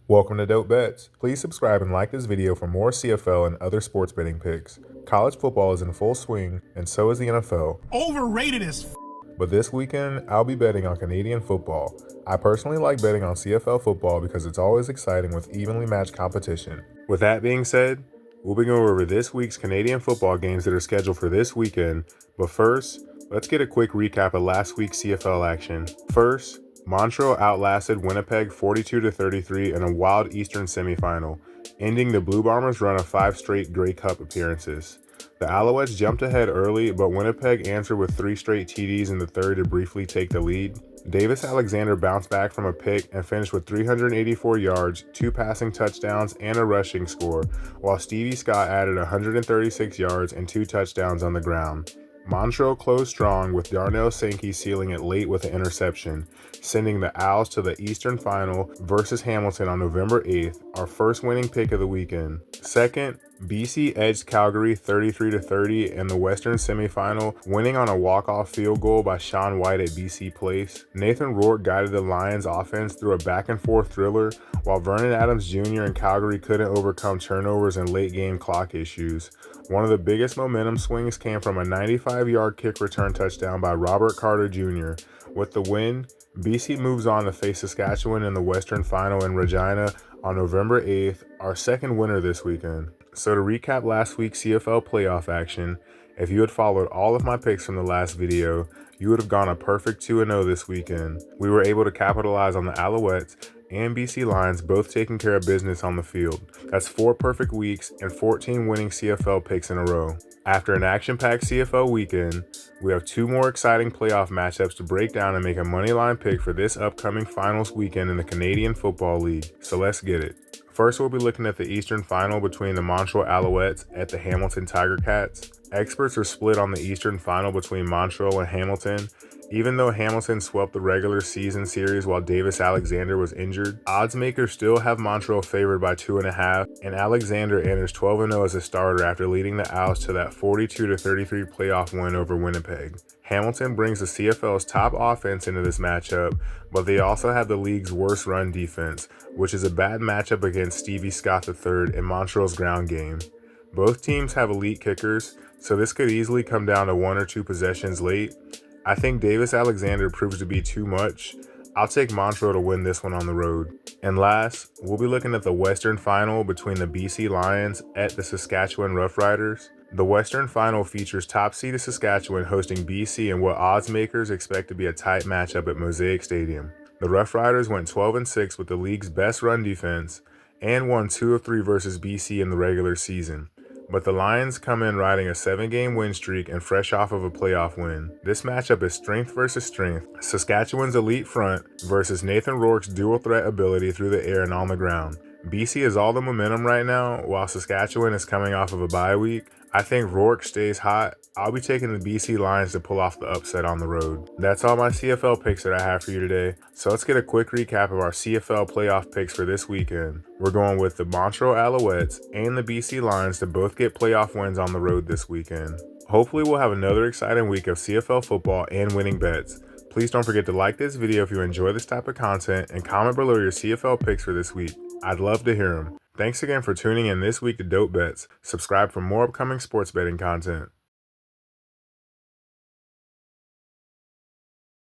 Welcome to Dope Bets. Please subscribe and like this video for more CFL and other sports betting picks. College football is in full swing, and so is the NFL. Overrated as But this weekend, I'll be betting on Canadian football. I personally like betting on CFL football because it's always exciting with evenly matched competition. With that being said, we'll be going over this week's Canadian football games that are scheduled for this weekend. But first, let's get a quick recap of last week's CFL action. First, Montreal outlasted Winnipeg 42-33 in a wild Eastern semifinal, ending the Blue Bombers' run of 5 straight Grey Cup appearances. The Alouettes jumped ahead early, but Winnipeg answered with 3 straight TDs in the third to briefly take the lead. Davis Alexander bounced back from a pick and finished with 384 yards, 2 passing touchdowns, and a rushing score, while Stevie Scott added 136 yards and 2 touchdowns on the ground. Montreal closed strong, with Darnell Sankey sealing it late with an interception, sending the Owls to the Eastern Final versus Hamilton on November 8th, our first winning pick of the weekend. Second, BC edged Calgary 33-30 in the Western semifinal, winning on a walk-off field goal by Sean White at BC Place. Nathan Rourke guided the Lions offense through a back-and-forth thriller, while Vernon Adams Jr. and Calgary couldn't overcome turnovers and late-game clock issues. One of the biggest momentum swings came from a 95-yard kick return touchdown by Robert Carter Jr. With the win, BC moves on to face Saskatchewan in the Western Final in Regina on November 8th, our second winner this weekend. So to recap last week's CFL playoff action, if you had followed all of my picks from the last video, you would have gone a perfect 2-0 this weekend. We were able to capitalize on the Alouettes and BC Lions both taking care of business on the field. That's 4 perfect weeks and 14 winning CFL picks in a row. After an action-packed CFL weekend, we have 2 more exciting playoff matchups to break down and make a moneyline pick for this upcoming finals weekend in the Canadian Football League. So let's get it. First, we'll be looking at the Eastern Final between the Montreal Alouettes at the Hamilton Tiger Cats. Experts are split on the Eastern Final between Montreal and Hamilton. Even though Hamilton swept the regular season series while Davis Alexander was injured, odds makers still have Montreal favored by 2.5, and Alexander enters 12-0 as a starter after leading the Owls to that 42-33 playoff win over Winnipeg. Hamilton brings the CFL's top offense into this matchup, but they also have the league's worst run defense, which is a bad matchup against Stevie Scott III in Montreal's ground game. Both teams have elite kickers, so this could easily come down to 1 or 2 possessions late. I think Davis Alexander proves to be too much. I'll take Montreal to win this one on the road. And last, we'll be looking at the Western Final between the BC Lions at the Saskatchewan Roughriders. The Western Final features top-seeded Saskatchewan hosting BC in what odds makers expect to be a tight matchup at Mosaic Stadium. The Roughriders went 12-6 with the league's best run defense and won 2 of 3 versus BC in the regular season. But the Lions come in riding a 7-game win streak and fresh off of a playoff win. This matchup is strength versus strength. Saskatchewan's elite front versus Nathan Rourke's dual threat ability through the air and on the ground. BC has all the momentum right now, while Saskatchewan is coming off of a bye week. I think Rourke stays hot. I'll be taking the BC Lions to pull off the upset on the road. That's all my CFL picks that I have for you today. So let's get a quick recap of our CFL playoff picks for this weekend. We're going with the Montreal Alouettes and the BC Lions to both get playoff wins on the road this weekend. Hopefully we'll have another exciting week of CFL football and winning bets. Please don't forget to like this video if you enjoy this type of content and comment below your CFL picks for this week. I'd love to hear them. Thanks again for tuning in this week to Dope Bets. Subscribe for more upcoming sports betting content.